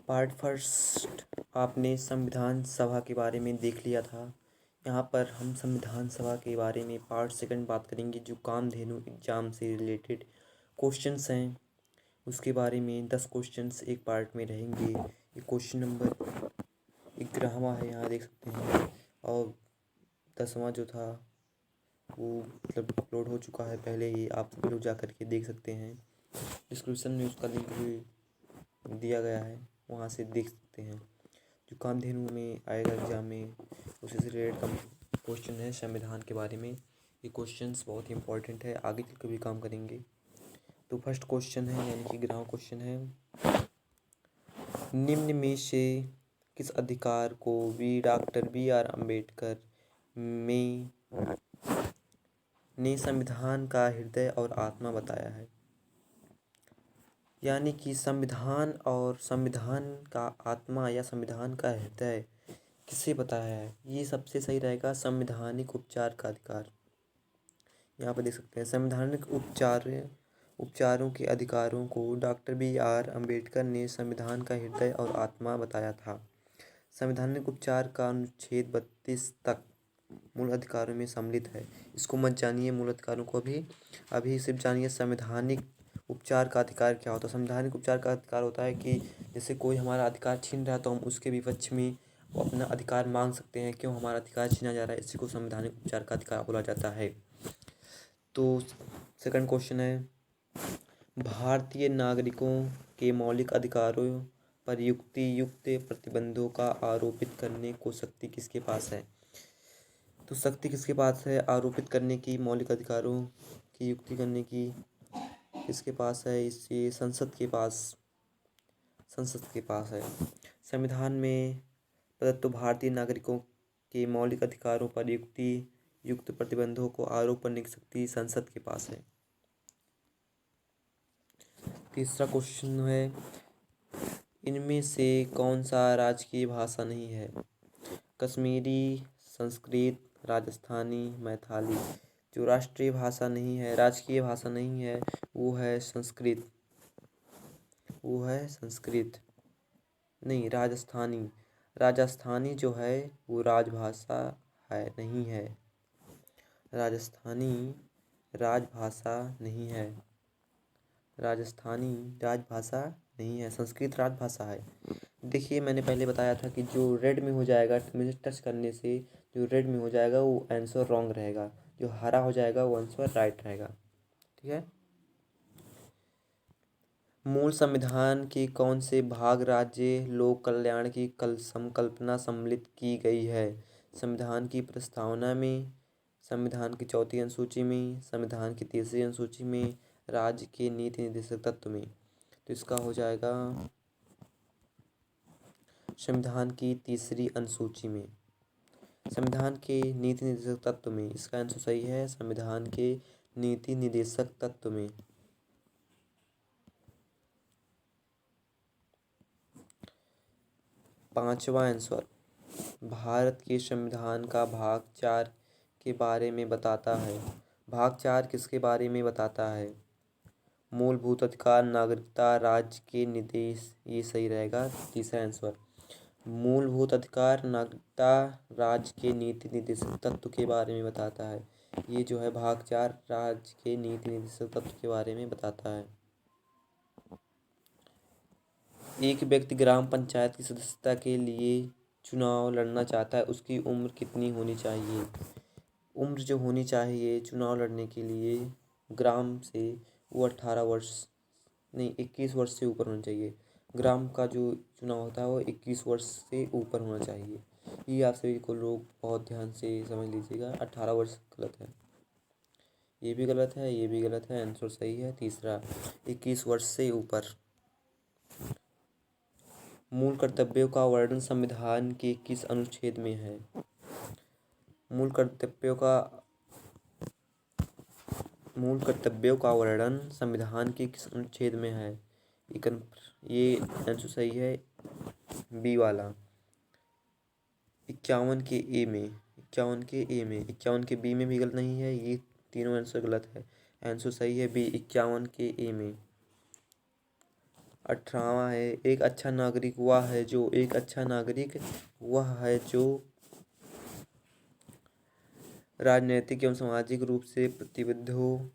Part first आपने संविधान सभा के बारे में देख लिया था। यहाँ पर हम संविधान सभा के बारे में पार्ट सेकंड बात करेंगे, जो कामधेनु एग्जाम से रिलेटेड क्वेश्चंस हैं उसके बारे में 10 क्वेश्चंस एक पार्ट में रहेंगे। ये क्वेश्चन नंबर 11वां है, यहाँ देख सकते हैं, और 10वां जो था वो अपलोड हो चुका है पहले ही, आप सभी लोग जा करके देख सकते हैं। डिस्क्रिप्शन में उसका लिंक भी दिया गया है, वहाँ से देख सकते हैं। जो कामधेनु में आएगा एग्जाम में, उसी से रिलेटेड क्वेश्चन है संविधान के बारे में। ये क्वेश्चंस बहुत ही इंपॉर्टेंट है, आगे चल कर भी काम करेंगे। तो फर्स्ट क्वेश्चन है, यानी कि 11वां क्वेश्चन है, निम्न में से किस अधिकार को डॉक्टर बी आर अम्बेडकर में ने संविधान का हृदय और आत्मा बताया है? यानी कि संविधान और संविधान का आत्मा या संविधान का हृदय किसे बताया है? ये सबसे सही रहेगा संवैधानिक उपचार का अधिकार। यहाँ पर देख सकते हैं, संवैधानिक उपचारों के अधिकारों को डॉक्टर बी आर अम्बेडकर ने संविधान का हृदय और आत्मा बताया था। संवैधानिक उपचार का अनुच्छेद 32 तक मूल अधिकारों में सम्मिलित है। इसको मत जानिए मूल अधिकारों को, अभी सिर्फ जानिए संवैधानिक उपचार का अधिकार क्या होता है। संवैधानिक उपचार का अधिकार होता है कि जैसे कोई हमारा अधिकार छीन रहा है तो हम उसके विपक्ष में वो अपना अधिकार मांग सकते हैं, क्यों हमारा अधिकार छीना जा रहा है, इसी को संवैधानिक उपचार का अधिकार बोला जाता है। तो सेकंड क्वेश्चन है, भारतीय नागरिकों के मौलिक अधिकारों पर युक्त प्रतिबंधों का आरोपित करने को शक्ति किसके पास है? तो शक्ति किसके पास है आरोपित करने की, मौलिक अधिकारों की युक्ति करने की? किसके पास है? इसे संसद के पास है। संविधान में प्रदत्त भारतीय नागरिकों के मौलिक अधिकारों पर युक्त प्रतिबंधों को आरोप करने की शक्ति संसद के पास है। तीसरा क्वेश्चन है, इनमें से कौन सा राजकीय भाषा नहीं है? कश्मीरी, संस्कृत, राजस्थानी, मैथिली। जो राष्ट्रीय भाषा नहीं है, राजकीय भाषा नहीं है, वो है संस्कृत। नहीं, राजस्थानी जो है वो राजभाषा है, नहीं है। राजस्थानी राजभाषा नहीं है, संस्कृत राजभाषा है। देखिए, मैंने पहले बताया था कि जो रेड में हो जाएगा, मुझे टच करने से जो रेड में हो जाएगा वो आंसर रॉन्ग रहेगा, जो हरा हो जाएगा वो आंसर राइट रहेगा। ठीक है। मूल संविधान के कौन से भाग राज्य लोक कल्याण की संकल्पना सम्मिलित की गई है? संविधान की प्रस्तावना में, संविधान की 4वीं अनुसूची में, संविधान की 3री अनुसूची में, राज्य के नीति निर्देशक तत्व में। तो इसका हो जाएगा संविधान की 3री अनुसूची में, संविधान के नीति निर्देशक तत्व में। इसका आंसर सही है, संविधान के नीति निर्देशक तत्व में। पांचवा आंसर, भारत के संविधान का भाग 4 के बारे में बताता है। भाग 4 किसके बारे में बताता है? मूलभूत अधिकार, नागरिकता, राज्य के निर्देश। ये सही रहेगा, तीसरा आंसर। मूलभूत अधिकार, नागरिकता, राज्य के नीति निर्देशक तत्व के बारे में बताता है। ये जो है भाग 4 राज्य के नीति निर्देशक तत्व के बारे में बताता है। एक व्यक्ति ग्राम पंचायत की सदस्यता के लिए चुनाव लड़ना चाहता है, उसकी उम्र कितनी होनी चाहिए? उम्र जो होनी चाहिए चुनाव लड़ने के लिए ग्राम से, वो 21 वर्ष से ऊपर होना चाहिए। ग्राम का जो चुनाव होता है वो 21 वर्ष से ऊपर होना चाहिए। ये आप सभी को लोग बहुत ध्यान से समझ लीजिएगा। 18 वर्ष गलत है, ये भी गलत है, ये भी गलत है, आंसर सही है तीसरा, 21 वर्ष से ऊपर। मूल कर्तव्यों का वर्णन संविधान के किस अनुच्छेद में है? मूल कर्तव्यों का वर्णन संविधान के किस अनुच्छेद में है? ये आंसर सही है, बी वाला, 51 के ए में। 51 के बी में भी गलत नहीं है, ये तीनों आंसर गलत है। आंसर सही है बी, 51 के ए में। 18वां है, एक अच्छा नागरिक वह है जो राजनैतिक एवं सामाजिक रूप से प्रतिबद्ध हो,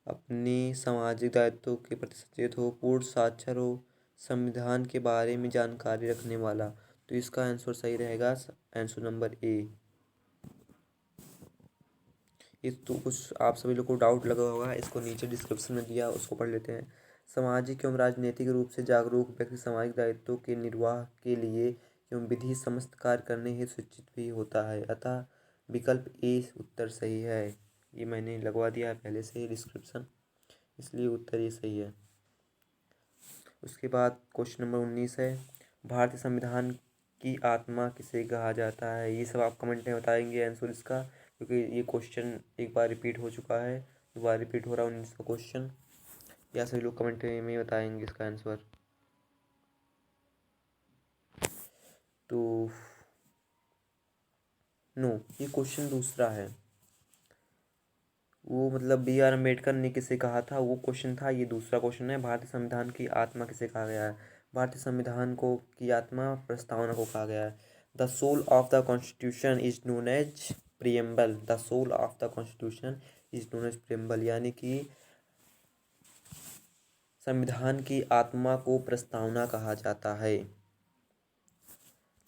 अपने सामाजिक दायित्वों के प्रति सचेत हो, पूर्ण साक्षर हो, संविधान के बारे में जानकारी रखने वाला। तो इसका आंसर सही रहेगा आंसर नंबर ए। इस तो कुछ आप सभी लोग को डाउट लगा होगा, इसको नीचे डिस्क्रिप्शन में दिया, उसको पढ़ लेते हैं। सामाजिक एवं राजनीतिक रूप से जागरूक व्यक्ति सामाजिक दायित्वों के निर्वाह के लिए एवं विधि समस्त कार्य करने हेतु शिक्षित भी होता है, अतः विकल्प ए उत्तर सही है। ये मैंने लगवा दिया है पहले से ही डिस्क्रिप्शन, इसलिए उत्तर ये सही है। उसके बाद क्वेश्चन नंबर 19 है, भारतीय संविधान की आत्मा किसे कहा जाता है। ये सब आप कमेंट में बताएंगे आंसर इसका, क्योंकि ये क्वेश्चन एक बार रिपीट हो चुका है, दोबारा रिपीट हो रहा है 19 का क्वेश्चन। या सभी लोग कमेंट में बताएंगे इसका आंसर। तो नो, ये क्वेश्चन दूसरा है। वो मतलब बी आर अम्बेडकर ने किसे कहा था, वो क्वेश्चन था। ये दूसरा क्वेश्चन है, भारतीय संविधान की आत्मा किसे कहा गया है। भारतीय संविधान को की आत्मा प्रस्तावना को कहा गया है। The soul of the constitution is known as preamble. The soul of the constitution is known as preamble, यानी कि संविधान की आत्मा को प्रस्तावना कहा जाता है।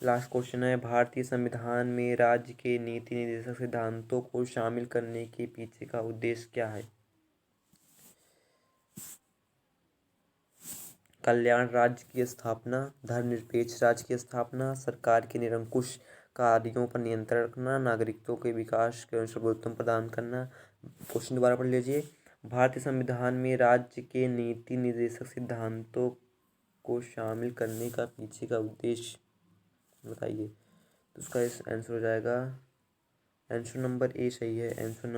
लास्ट क्वेश्चन है, भारतीय संविधान में राज्य के नीति निर्देशक सिद्धांतों को शामिल करने के पीछे का उद्देश्य क्या है। कल्याण राज्य की स्थापना, धर्मनिरपेक्ष राज्य की स्थापना, सरकार के निरंकुश कार्यों पर नियंत्रण रखना, नागरिकों के विकास के सर्वोत्तम प्रदान करना। क्वेश्चन दोबारा पढ़ लीजिए। भारतीय संविधान में राज्य के नीति निर्देशक सिद्धांतों को शामिल करने का पीछे का उद्देश्य बताइए। तो उसका इस आंसर हो जाएगा आंसर नंबर ए सही है। आंसर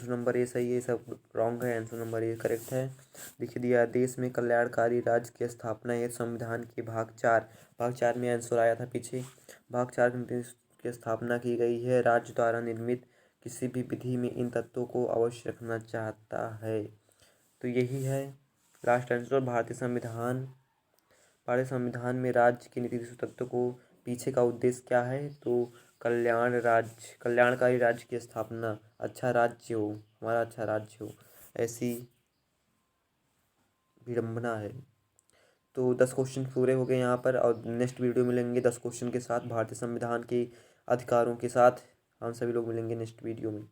नंबर ए सही है, सब रॉन्ग है। आंसर नंबर ए करेक्ट है। लिख दिया, देश में कल्याणकारी राज्य की स्थापना है संविधान के भाग 4 में आंसर आया था पीछे। भाग 4 की स्थापना की गई है। राज्य द्वारा निर्मित किसी भी विधि में इन तत्वों को अवश्य रखना चाहता है। तो यही है लास्ट आंसर। भारतीय संविधान में राज्य के नीति तत्वों को पीछे का उद्देश्य क्या है, तो कल्याणकारी राज्य की स्थापना, अच्छा राज्य हो, हमारा अच्छा राज्य हो, ऐसी विडंबना है। तो 10 क्वेश्चन पूरे हो गए यहाँ पर, और नेक्स्ट वीडियो मिलेंगे 10 क्वेश्चन के साथ, भारतीय संविधान के अधिकारों के साथ हम सभी लोग मिलेंगे नेक्स्ट वीडियो में।